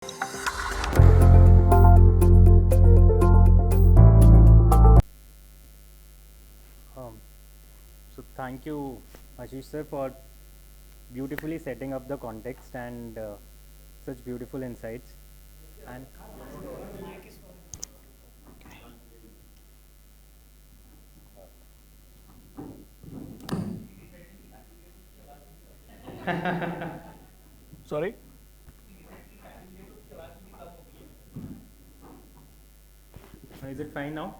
So thank you, Aashish sir, for beautifully setting up the context and such beautiful insights. And Sorry? is it fine now?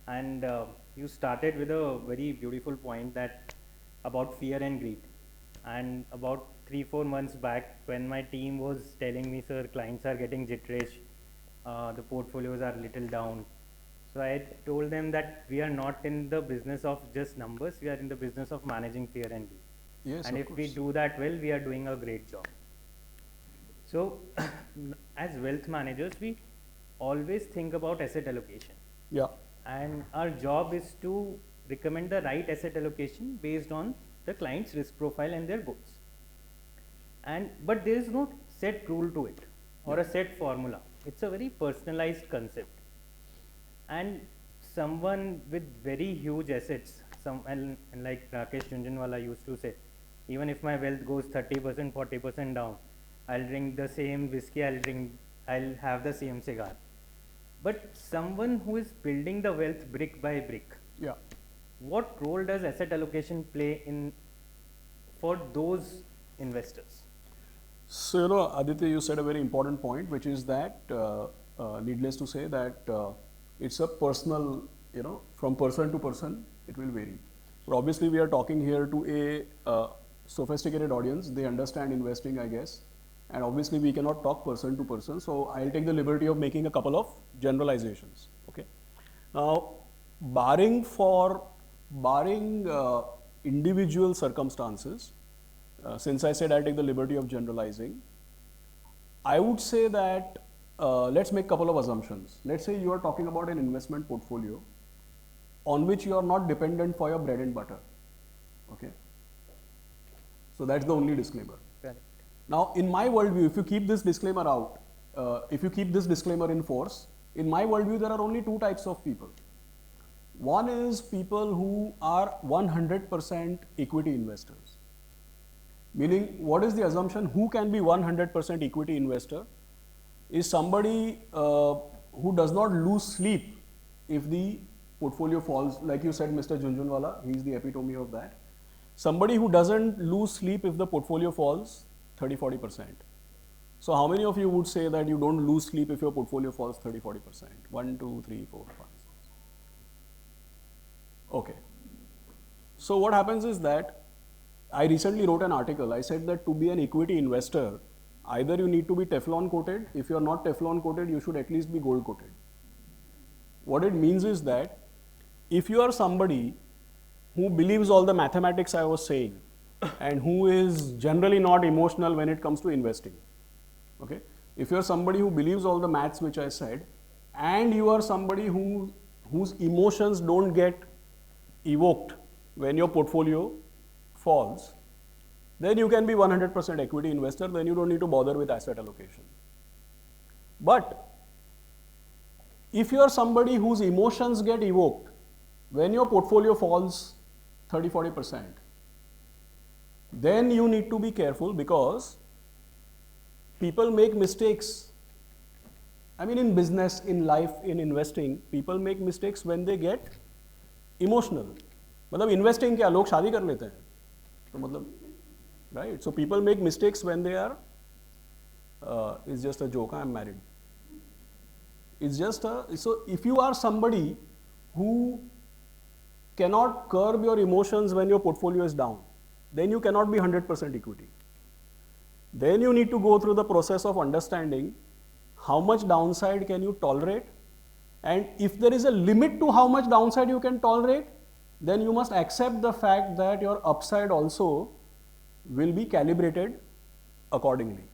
And you started with a very beautiful point that about fear and greed. And about 3-4 months back, when my team was telling me, sir, clients are getting jitterish, the portfolios are little down. So I told them that we are not in the business of just numbers, we are in the business of managing fear and greed. Yes, And of if course. we do that well, we are doing a great job. So, as wealth managers, we always think about asset allocation. Yeah. And our job is to recommend the right asset allocation based on the client's risk profile and their goals. But there is no set rule to it or a set formula. It's a very personalized concept. And someone with very huge assets, and like Rakesh Jhunjhunwala used to say, even if my wealth goes 30%, 40% down, I'll drink the same whiskey, I'll have the same cigar. But someone who is building the wealth brick by brick, Yeah. what role does asset allocation play in for those investors? So, Aditya, you said a very important point, which is that, needless to say, that it's a personal, from person to person, it will vary. But obviously, we are talking here to a sophisticated audience. They understand investing, I guess. And obviously, we cannot talk person to person. So, I'll take the liberty of making a couple of generalizations. Okay. Now, barring individual circumstances, since I said I'll take the liberty of generalizing, I would say that let's make a couple of assumptions. Let's say you are talking about an investment portfolio on which you are not dependent for your bread and butter. Okay. So that's the only disclaimer. Correct. Now, in my worldview, if you keep this disclaimer out, if you keep this disclaimer in force, in my worldview, there are only two types of people. One is people who are 100% equity investors. Meaning, what is the assumption? Who can be 100% equity investor? Is somebody who does not lose sleep if the portfolio falls. Like you said, Mr. Jhunjhunwala, he is the epitome of that. Somebody who doesn't lose sleep if the portfolio falls 30-40%. So how many of you would say that you don't lose sleep if your portfolio falls 30-40%? 1, 2, 3, 4, 5, 6. Okay. So what happens is that I recently wrote an article. I said that to be an equity investor, either you need to be Teflon coated. If you are not Teflon coated, you should at least be gold coated. What it means is that if you are somebody who believes all the mathematics I was saying and who is generally not emotional when it comes to investing, okay? If you are somebody who believes all the maths which I said, and you are somebody whose emotions don't get evoked when your portfolio falls, then you can be 100% equity investor, then you don't need to bother with asset allocation. But if you are somebody whose emotions get evoked when your portfolio falls 30-40%, then you need to be careful because people make mistakes. I mean, in business, in life, in investing, people make mistakes when they get emotional. मतलब investing क्या लोग शादी कर लेते हैं तो मतलब right? So people make mistakes when they are it's just a joke, I'm married. It's just so if you are somebody who cannot curb your emotions when your portfolio is down, then you cannot be 100% equity. Then you need to go through the process of understanding how much downside can you tolerate, and if there is a limit to how much downside you can tolerate, then you must accept the fact that your upside also will be calibrated accordingly.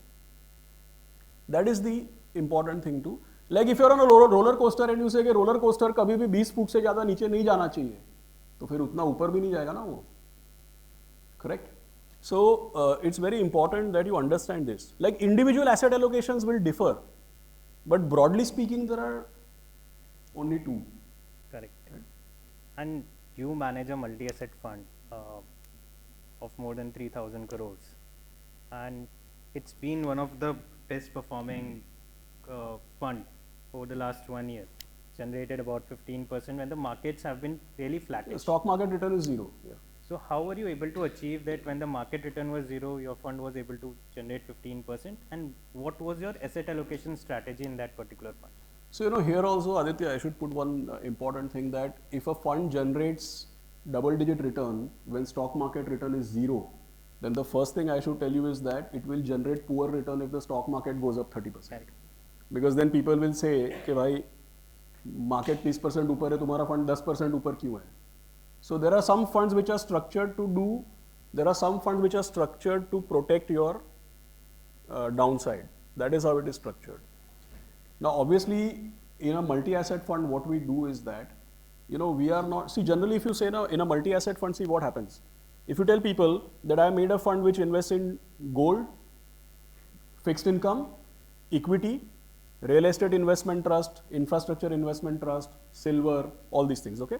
That is the important thing too. Like if you are on a roller coaster and you say कि roller coaster कभी भी 20 foot से ज़्यादा नीचे नहीं जाना चाहिए, तो फिर उतना ऊपर भी नहीं जाएगा ना वो. Correct? So it's very important that you understand this. Like individual asset allocations will differ, but broadly speaking, there are only two. Correct. And you manage a multi-asset fund of more than 3,000 crores, and it's been one of the best performing fund over the last 1 year. Generated about 15% when the markets have been really flat. The stock market return is zero. Yeah. So how were you able to achieve that when the market return was zero, your fund was able to generate 15%? And what was your asset allocation strategy in that particular fund? So here also, Aditya, I should put one important thing, that if a fund generates double-digit return when stock market return is zero, then the first thing I should tell you is that it will generate poor return if the stock market goes up 30%. Correct. Because then people will say कि भाई market 30% ऊपर है, तुम्हारा fund 10% ऊपर क्यों है? So there are some funds which are structured to do, there are some funds which are structured to protect your downside. That is how it is structured. Now obviously in a multi-asset fund what we do is that, we are not, see generally if you say now in a multi-asset fund, see what happens. If you tell people that I made a fund which invests in gold, fixed income, equity, real estate investment trust, infrastructure investment trust, silver, all these things, okay?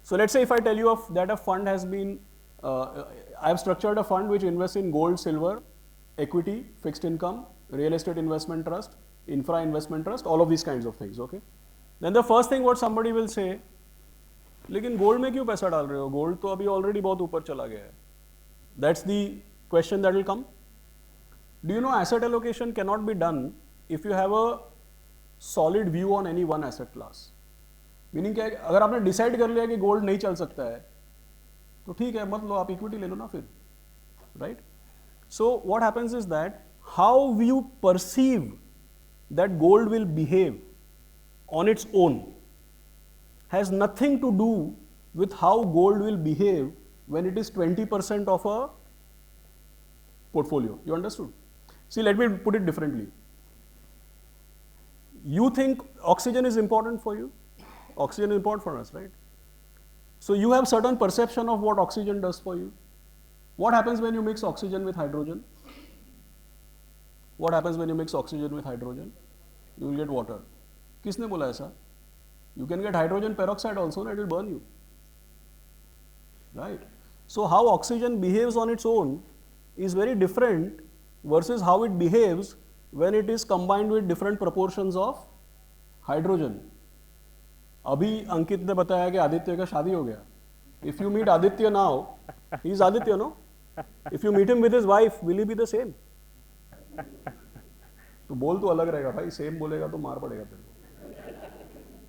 So let's say if I tell you that a fund has been, I have structured a fund which invests in gold, silver, equity, fixed income, real estate investment trust, infra investment trust, all of these kinds of things, okay? Then the first thing what somebody will say, लेकिन gold में क्यों पैसा डाल रहे हो? Gold तो अभी already बहुत ऊपर चला गया है. That's the question that will come. Do you know asset allocation cannot be done if you have a solid view on any one asset class? Meaning क्या अगर आपने decide कर लिया कि gold नहीं चल सकता है, तो ठीक है मत लो, आप equity ले लो ना फिर, right? So what happens is that how you perceive that gold will behave on its own has nothing to do with how gold will behave when it is 20% of a portfolio. You understood? See, let me put it differently. You think oxygen is important for you? Oxygen is important for us, right? So you have certain perception of what oxygen does for you. What happens when you mix oxygen with hydrogen? What happens when you mix oxygen with hydrogen? You will get water. किसने बोला ऐसा? You can get hydrogen peroxide also, and it will burn you. Right? So how oxygen behaves on its own is very different versus how it behaves when it is combined with different proportions of hydrogen. अभी अंकित ने बताया कि आदित्य का शादी हो गया. If you meet Aditya now, he is Aditya, no? If you meet him with his wife, will he be the same? तो बोल तो अलग रहेगा भाई, same बोलेगा तो मार पड़ेगा तेरे को.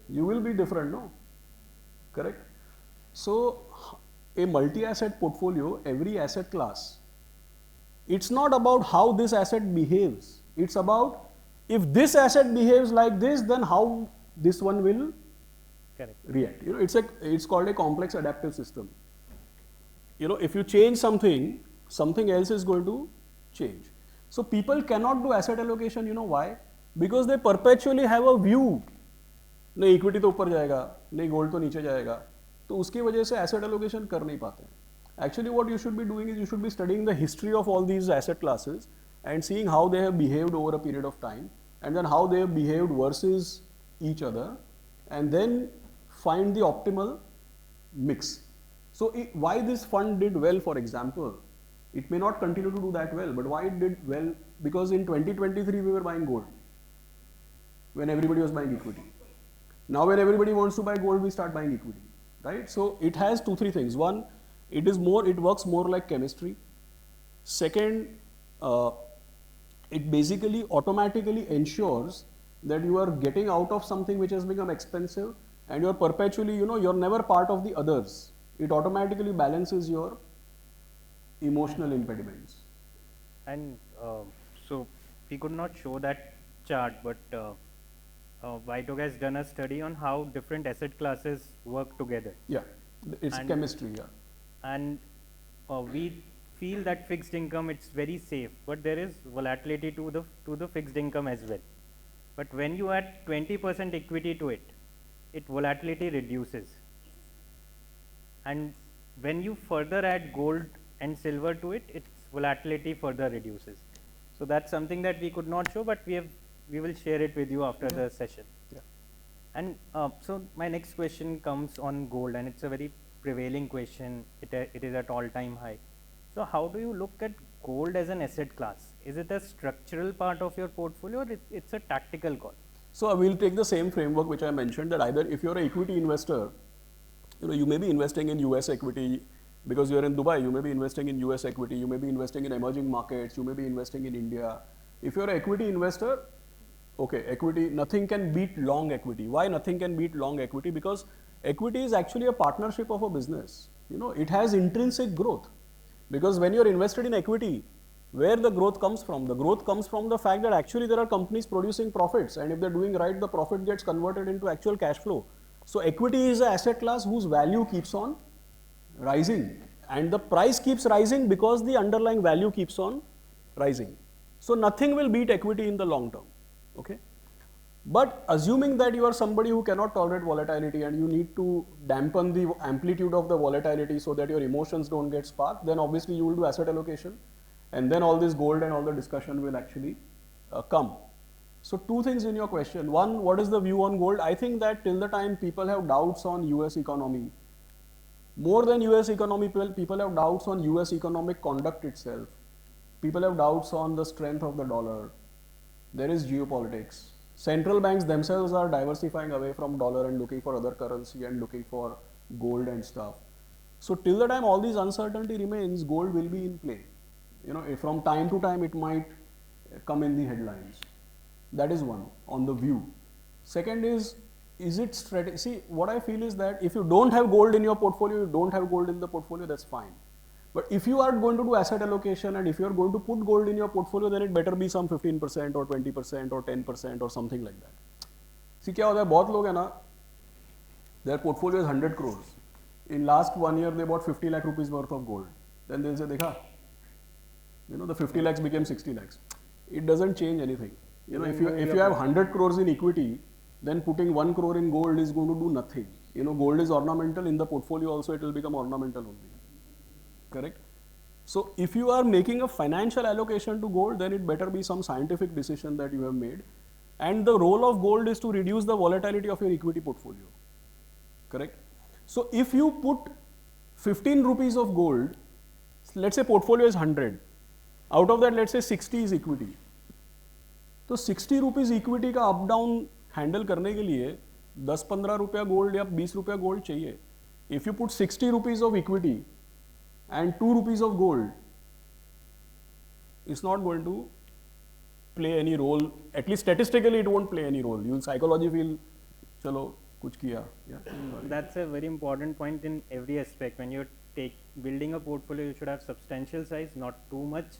You will be different, no? Correct? So a multi-asset portfolio, every asset class, it's not about how this asset behaves. It's about if this asset behaves like this, then how this one will react. It's called a complex adaptive system. If you change something, something else is going to change. So people cannot do asset allocation. You know why? Because they perpetually have a view. नहीं equity तो ऊपर जाएगा, नहीं gold तो नीचे जाएगा, तो उसकी वजह से एसेट एलोकेशन कर नहीं पाते हैं. Actually what you should be doing is you should be studying the history of all these asset classes and seeing how they have behaved over a period of time and then how they have behaved versus each other and then find the optimal mix. So why this fund did well, for example, it may not continue to do that well, but why it did well? Because in 2023 we were buying gold when everybody was buying equity. Now when everybody wants to buy gold, we start buying equity, right? So it has 2-3 things. One, it works more like chemistry. Second, it basically automatically ensures that you are getting out of something which has become expensive and you're perpetually, you're never part of the others. It automatically balances your emotional impediments. And so we could not show that chart, but Whitog has done a study on how different asset classes work together. Yeah, it's chemistry, yeah. And we feel that fixed income, it's very safe, but there is volatility to the fixed income as well. But when you add 20% equity to it, volatility reduces. And when you further add gold and silver to it, its volatility further reduces. So that's something that we could not show, but we will share it with you after the session. Yeah. And so my next question comes on gold, and it's a very prevailing question. It is at all-time high. So how do you look at gold as an asset class? Is it a structural part of your portfolio, or it's a tactical call? So we'll take the same framework which I mentioned, that either if you're an equity investor, you may be investing in US equity because you're in Dubai, you may be investing in US equity, you may be investing in emerging markets, you may be investing in India. If you're an equity investor, okay, equity, nothing can beat long equity. Why nothing can beat long equity? Because equity is actually a partnership of a business. It has intrinsic growth. Because when you're invested in equity, where the growth comes from? The growth comes from the fact that actually there are companies producing profits, and if they're doing right, the profit gets converted into actual cash flow. So equity is an asset class whose value keeps on rising, and the price keeps rising because the underlying value keeps on rising. So nothing will beat equity in the long term. Okay. But assuming that you are somebody who cannot tolerate volatility and you need to dampen the amplitude of the volatility so that your emotions don't get sparked, then obviously you will do asset allocation, and then all this gold and all the discussion will actually come. So two things in your question. One, what is the view on gold? I think that till the time people have doubts on US economy, more than US economy, people have doubts on US economic conduct itself. People have doubts on the strength of the dollar. There is geopolitics. Central banks themselves are diversifying away from dollar and looking for other currency and looking for gold and stuff. So till the time all these uncertainty remains, gold will be in play. From time to time it might come in the headlines. That is one, on the view. Second is it strategy? See, what I feel is that if you don't have gold in your portfolio, you don't have gold in the portfolio, that's fine. But if you are going to do asset allocation and if you are going to put gold in your portfolio, then it better be some 15% or 20% or 10% or something like that. See, क्या होता है, बहुत लोग हैं ना, their portfolio is 100 crores. In last 1 year, they bought 50 lakh rupees worth of gold. Then they'll say, देखा, the 50 lakhs became 60 lakhs. It doesn't change anything. If you have 100 crores in equity, then putting 1 crore in gold is going to do nothing. Gold is ornamental. In the portfolio also, it will become ornamental only. Correct? So if you are making a financial allocation to gold, then it better be some scientific decision that you have made. And the role of gold is to reduce the volatility of your equity portfolio. Correct? So if you put 15 rupees of gold, let's say portfolio is 100. Out of that, let's say 60 is equity. तो 60 rupees equity का up down handle करने के लिए 10-15 रुपया gold या 20 रुपया gold चाहिए. If you put 60 rupees of equity and 2 rupees of gold, it's not going to play any role. At least statistically, it won't play any role. You'll psychology feel, chalo, kuch kiya. Yeah. That's a very important point in every aspect. When you're building a portfolio, you should have substantial size, not too much,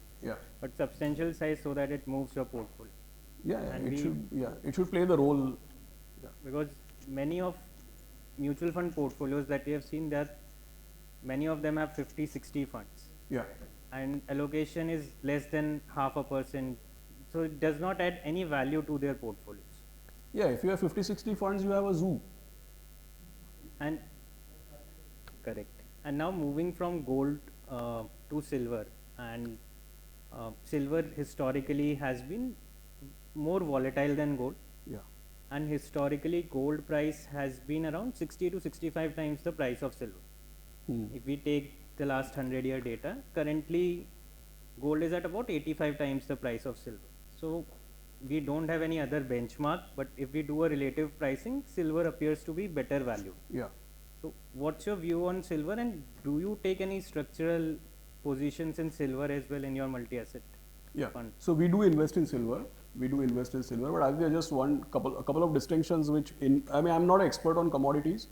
but substantial size so that it moves your portfolio. It should play the role. Yeah. Because many of mutual fund portfolios that we have seen, that many of them have 50-60 funds. Yeah. And allocation is less than 0.5%. So it does not add any value to their portfolios. Yeah, if you have 50-60 funds, you have a zoo. And correct. And now moving from gold to silver, and silver historically has been more volatile than gold. Yeah. And historically, gold price has been around 60 to 65 times the price of silver. If we take the last 100-year data, currently gold is at about 85 times the price of silver. So we don't have any other benchmark, but if we do a relative pricing, silver appears to be better value. Yeah. So what's your view on silver, and do you take any structural positions in silver as well in your multi-asset fund? So we do invest in silver. But I think just a couple of distinctions which I'm not an expert on commodities.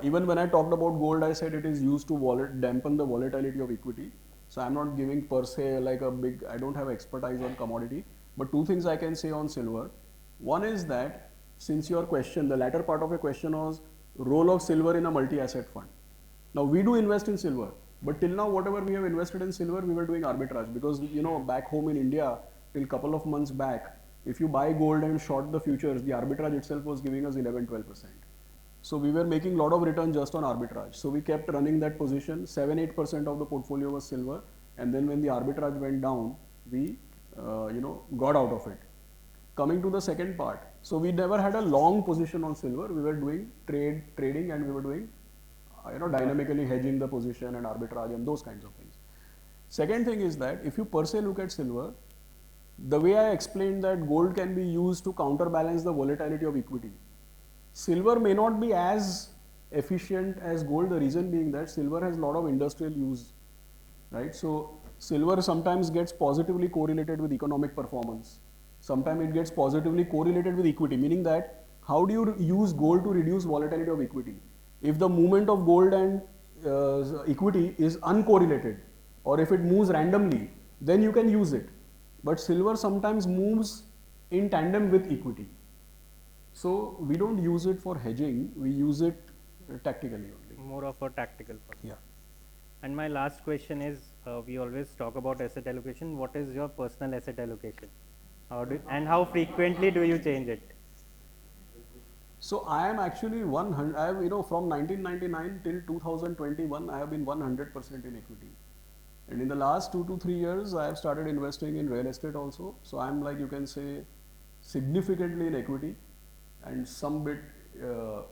Even when I talked about gold, I said it is used to dampen the volatility of equity. So I'm not giving per se like I don't have expertise on commodity. But two things I can say on silver. One is that since your question, the latter part of your question was role of silver in a multi-asset fund. Now we do invest in silver, but till now whatever we have invested in silver, we were doing arbitrage because back home in India, till couple of months back, if you buy gold and short the futures, the arbitrage itself was giving us 11-12%. So we were making a lot of return just on arbitrage. So we kept running that position. 7-8% of the portfolio was silver, and then when the arbitrage went down, we got out of it. Coming to the second part, so we never had a long position on silver. We were doing trading, and we were doing dynamically hedging the position and arbitrage and those kinds of things. Second thing is that if you per se look at silver, the way I explained that gold can be used to counterbalance the volatility of equity, silver may not be as efficient as gold. The reason being that silver has a lot of industrial use, right? So silver sometimes gets positively correlated with economic performance. Sometimes it gets positively correlated with equity, meaning that how do you use gold to reduce volatility of equity? If the movement of gold and equity is uncorrelated, or if it moves randomly, then you can use it. But silver sometimes moves in tandem with equity. So we don't use it for hedging, we use it tactically only. More of a tactical purpose. Yeah. And my last question is, we always talk about asset allocation. What is your personal asset allocation? How frequently do you change it? So I am actually 100. I have, from 1999 till 2021, I have been 100% in equity. And in the last 2 to 3 years, I have started investing in real estate also. So I'm like, you can say, significantly in equity, and some bit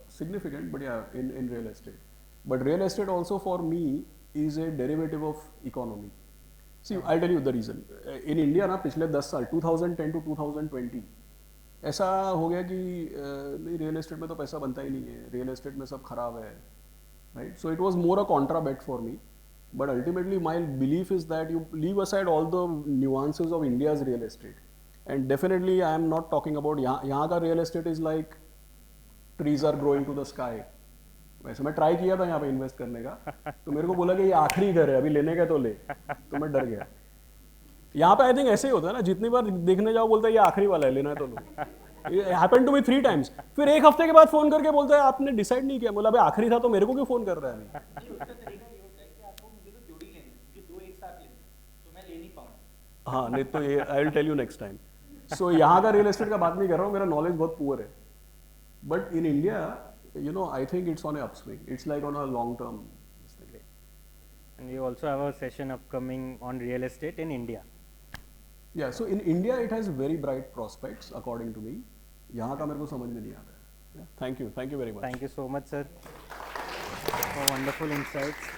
significant, but yeah, in real estate. But real estate also for me is a derivative of economy. See, I'll tell you the reason. In India, ना पिछले 10 साल 2010 to 2020 ऐसा हो गया कि नहीं, real estate में तो पैसा बनता ही नहीं है, रियल एस्टेट में सब खराब है, right? So it was more a contra bet for me. But ultimately, my belief is that you leave aside all the nuances of India's real estate. And definitely, I am not talking about यहाँ का real estate is like trees are growing to the sky. वैसे मैं try किया था यहाँ पे invest करने का, तो मेरे को बोला कि ये आखिरी घर है, अभी लेने का तो ले, तो मैं डर गया. यहाँ पे आई थिंक ऐसे ही होता है ना, जितनी बार देखने जाओ बोलता है ये आखिरी वाला है, लेना है तो लो. It happened to me 3 times. फिर एक हफ्ते के बाद फोन करके बोलता है आपने डिसाइड नहीं किया. बोला अबे आखिरी था तो मेरे को क्यों फोन कर रहा है अभी. हाँ नहीं तो ये I will tell you next time. So यहाँ का रियल एस्टेट का बात नहीं कर रहा हूँ, मेरा नॉलेज बहुत पुअर है. But in India I think it's on a upswing. It's like on a long term. And you also have a session upcoming on real estate in India. Yeah, so in India it has very bright prospects according to me. यहाँ का मेरे को समझ में नहीं आता है. Thank you very much. Thank you so much, sir, for wonderful insights.